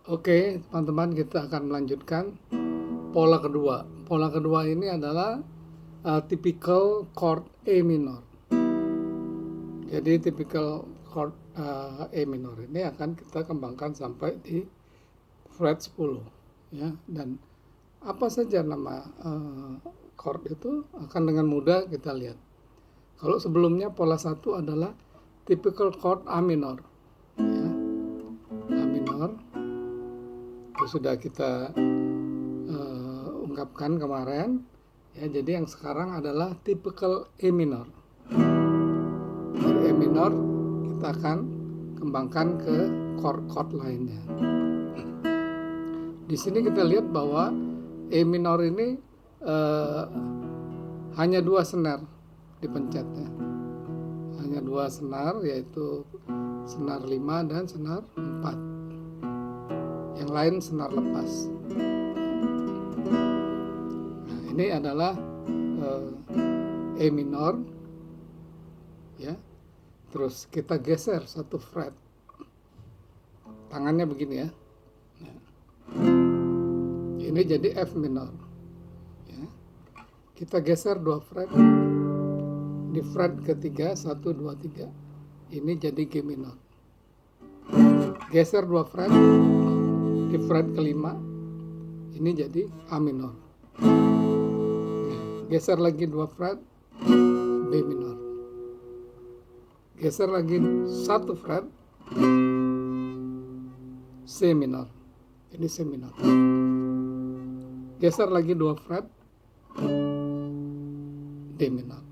Oke, teman-teman, kita akan melanjutkan pola kedua. Pola kedua ini adalah typical chord A minor. Jadi typical chord A minor ini akan kita kembangkan sampai di fret 10, ya. Dan apa saja nama chord itu akan dengan mudah kita lihat. Kalau sebelumnya pola 1 adalah typical chord A minor, ya. A minor itu sudah kita ungkapkan kemarin, ya. Jadi yang sekarang adalah typical E minor. Dari E minor kita akan kembangkan ke chord-chord lainnya. Di sini kita lihat bahwa E minor ini hanya 2 senar dipencetnya. Hanya 2 senar, yaitu senar 5 dan senar 4. Yang lain senar lepas. Nah, ini adalah E minor, ya. Terus kita geser satu fret. Tangannya begini, ya. Nah, ini jadi F minor, ya. Kita geser 2 fret di fret ketiga, 1, 2, 3. Ini jadi G minor. Geser 2 fret di fret kelima, ini jadi A minor. Geser lagi 2 fret, B minor. Geser lagi 1 fret, C minor. Ini C minor. Geser lagi 2 fret, D minor.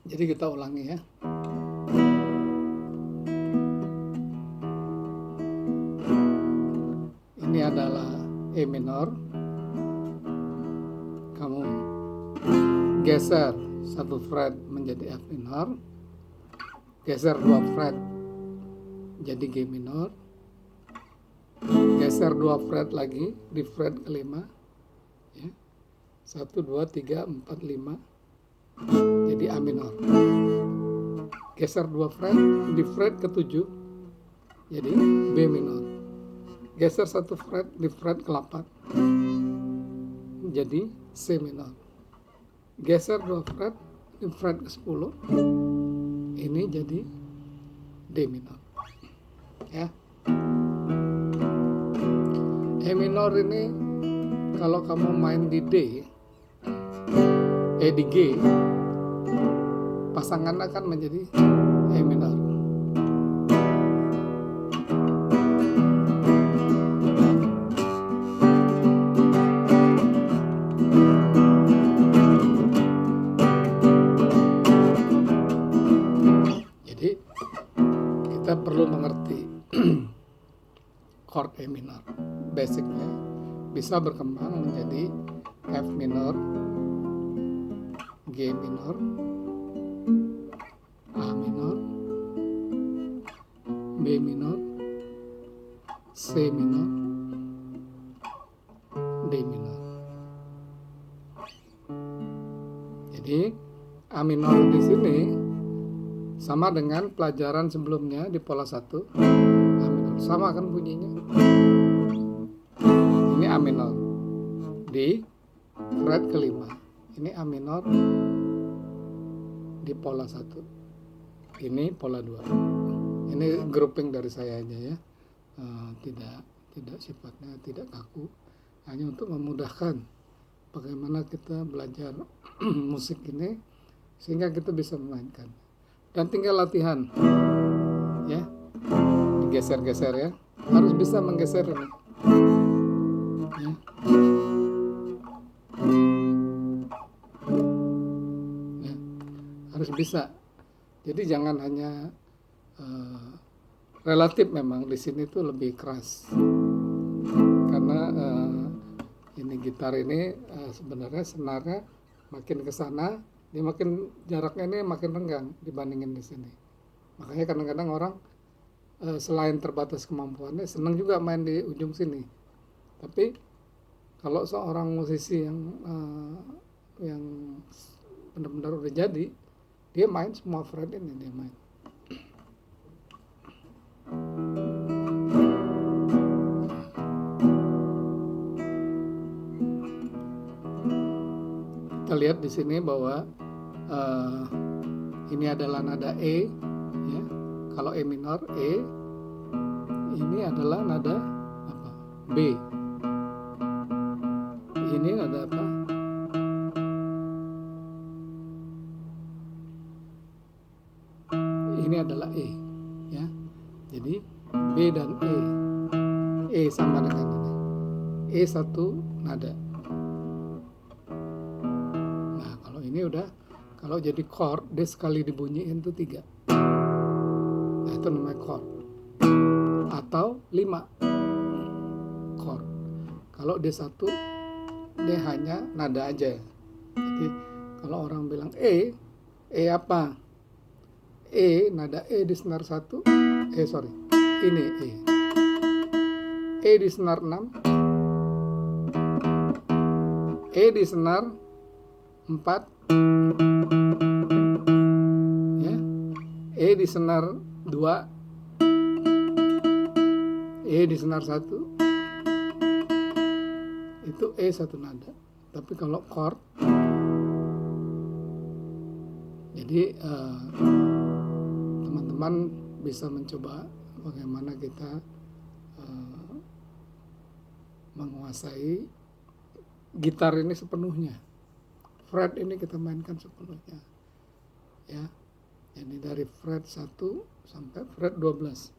Jadi kita ulangi, ya. Ini adalah E minor. Kamu geser 1 fret menjadi F minor. Geser 2 fret jadi G minor. Geser 2 fret lagi di fret kelima, ya. 1, 2, 3, 4, 5 jadi A minor. Geser 2 fret di fret ke-7 jadi B minor. Geser 1 fret di fret ke-8 jadi C minor. Geser 2 fret di fret ke-10, ini jadi D minor, ya. E minor ini kalau kamu main di D, di G, pasangan akan menjadi E minor. Jadi kita perlu mengerti chord E minor. Basicnya bisa berkembang menjadi F minor, G minor, A minor, B minor, C minor, D minor. Jadi A minor di sini sama dengan pelajaran sebelumnya di pola 1. A minor sama kan bunyinya. Ini A minor di fret kelima. Ini A minor di pola 1. Ini pola 2. Ini grouping dari saya aja, ya. Tidak sifatnya tidak kaku. Hanya untuk memudahkan bagaimana kita belajar musik ini sehingga kita bisa memainkan. Dan tinggal latihan, ya. Digeser-geser, ya. Harus bisa menggeser ini. Ya. Ya, harus bisa. Jadi jangan hanya relatif, memang di sini tuh lebih keras karena ini gitar ini sebenarnya senarnya makin ke sana, dia makin jaraknya ini makin renggang dibandingin di sini. Makanya kadang-kadang orang selain terbatas kemampuannya senang juga main di ujung sini. Tapi kalau seorang musisi yang benar-benar udah jadi, dia main semua fret ini, dia main. lihat di sini bahwa ini adalah nada E, ya. Kalau E minor E, ini adalah nada apa? B. Ini nada apa? Ini adalah E, ya. Jadi B dan E sama dengan ini. E satu nada. Nah, kalau ini udah, kalau jadi chord, D sekali dibunyiin itu 3. Nah, itu namanya chord. Atau 5 chord. Kalau D1, dia hanya nada aja. Jadi kalau orang bilang E apa? E, nada E di senar 1, ini E di senar 6, E di senar 4, ya, E di senar 2, E di senar 1, itu E satu nada. Tapi kalau chord, jadi teman-teman bisa mencoba bagaimana kita menguasai gitar ini sepenuhnya. Fret ini kita mainkan sepenuhnya, ya. Jadi dari fret 1 sampai fret 12.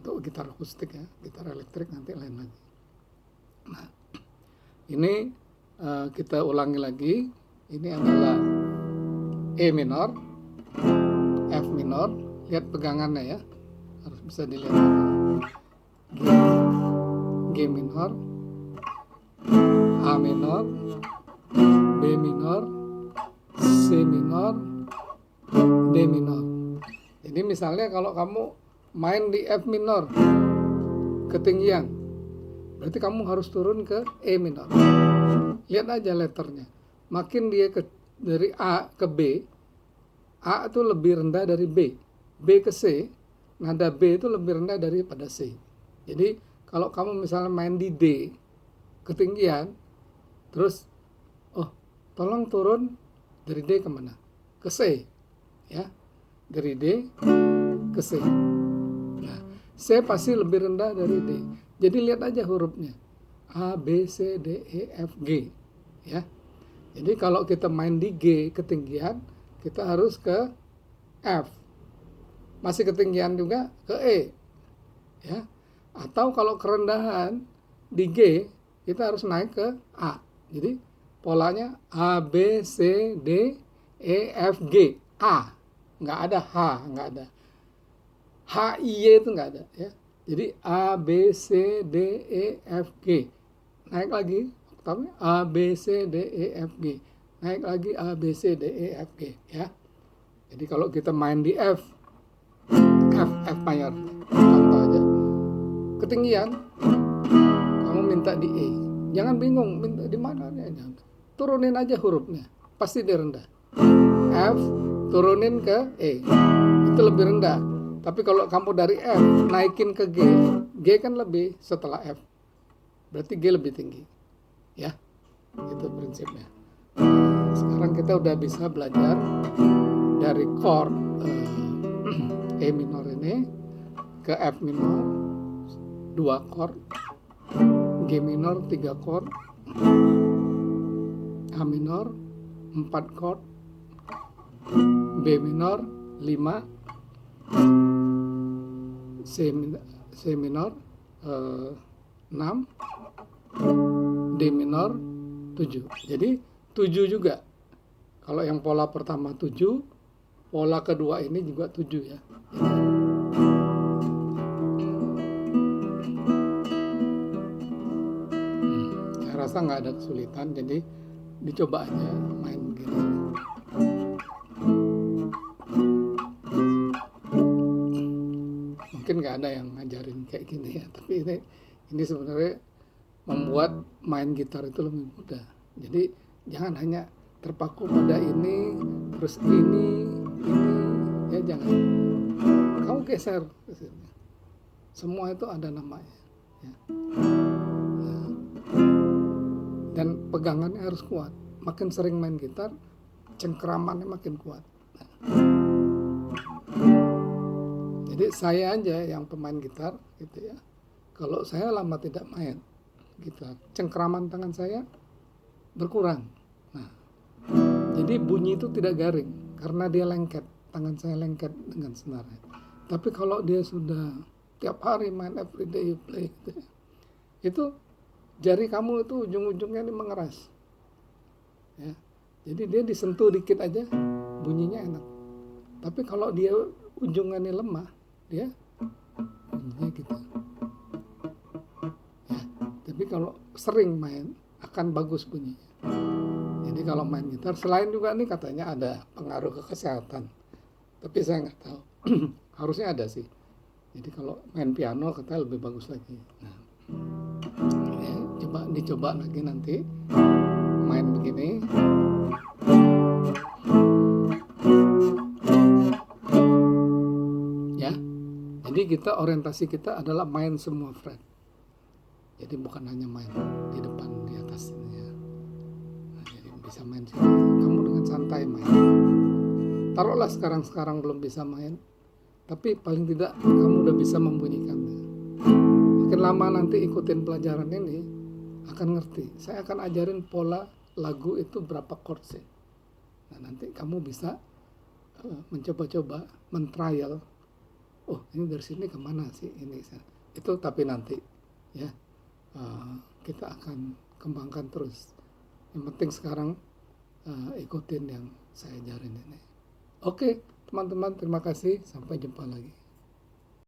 Untuk gitar akustik, ya. Gitar elektrik nanti lain lagi. Nah, ini kita ulangi lagi. Ini adalah E minor, F minor. Lihat pegangannya, ya, harus bisa dilihat. G minor, A minor, B minor, C minor, D minor. Jadi misalnya kalau kamu main di F minor ketinggian, berarti kamu harus turun ke E minor. Lihat aja letternya. Makin dia dari A ke B, A itu lebih rendah dari B. B ke C, nada B itu lebih rendah daripada C. Jadi kalau kamu misalnya main di D ketinggian, terus tolong turun dari D kemana? Ke C, ya. Dari D ke C. Nah, C pasti lebih rendah dari D. Jadi lihat aja hurufnya. A, B, C, D, E, F, G, ya. Jadi kalau kita main di G ketinggian, kita harus ke F. Masih ketinggian juga ke E, ya. Atau kalau kerendahan di G, kita harus naik ke A. Jadi polanya A, B, C, D, E, F, G. A. Nggak ada H, nggak ada. H, I, Y itu nggak ada, ya. Jadi A, B, C, D, E, F, G. Naik lagi, oktavnya A, B, C, D, E, F, G. Naik lagi A, B, C, D, E, F, G, ya. Jadi kalau kita main di F mayor, contoh aja. Ketinggian, kamu minta di E. Jangan bingung, minta di mana. Turunin aja hurufnya, pasti dia rendah. F, turunin ke E, itu lebih rendah. Tapi kalau kamu dari F, naikin ke G, G kan lebih setelah F. Berarti G lebih tinggi, ya. Itu prinsipnya. Sekarang kita udah bisa belajar dari chord E minor ini ke F minor 2 chord, G minor 3 chord, A minor 4 chord, B minor 5, C minor 6, D minor 7. Jadi 7 juga. Kalau yang pola pertama 7, pola kedua ini juga 7, ya. Saya rasa nggak ada kesulitan, jadi dicoba aja main begini. Mungkin nggak ada yang ngajarin kayak gini, ya, tapi ini sebenarnya membuat main gitar itu lebih mudah. Jadi jangan hanya terpaku pada ini, terus ini, ya, jangan. Kamu geser ke sini. Semua itu ada namanya, ya. Dan pegangannya harus kuat. Makin sering main gitar, cengkeramannya makin kuat. Jadi saya aja yang pemain gitar gitu ya. Kalau saya lama tidak main gitar, cengkeraman tangan saya berkurang. Nah, jadi bunyi itu tidak garing karena dia lengket, tangan saya lengket dengan senarnya. Tapi kalau dia sudah tiap hari main, everyday you play gitu ya, itu jari kamu itu ujung-ujungnya ini mengeras. Ya. Jadi dia disentuh dikit aja bunyinya enak. Tapi kalau dia ujungannya lemah, dia bunyinya gitu. Ya. Tapi kalau sering main akan bagus bunyinya. Jadi kalau main gitar, selain juga nih katanya ada pengaruh ke kesehatan. Tapi saya nggak tahu. Harusnya ada sih. Jadi kalau main piano katanya lebih bagus lagi. Nah, ya, dicoba lagi nanti main begini. Ya. Jadi orientasi kita adalah main semua fret. Jadi bukan hanya main di depan, di atas ini ya. Nah, jadi bisa main sini. Kamu dengan santai main. Taruhlah sekarang belum bisa main, tapi paling tidak kamu udah bisa membunyikannya. Makin lama nanti ikutin pelajaran ini akan ngerti. Saya akan ajarin pola lagu itu berapa chord sih. Nah, nanti kamu bisa mencoba-coba, men-trial. Oh, ini dari sini kemana sih ini? Itu tapi nanti ya kita akan kembangkan terus. Yang penting sekarang ikutin yang saya ajarin ini. Oke, teman-teman, terima kasih. Sampai jumpa lagi.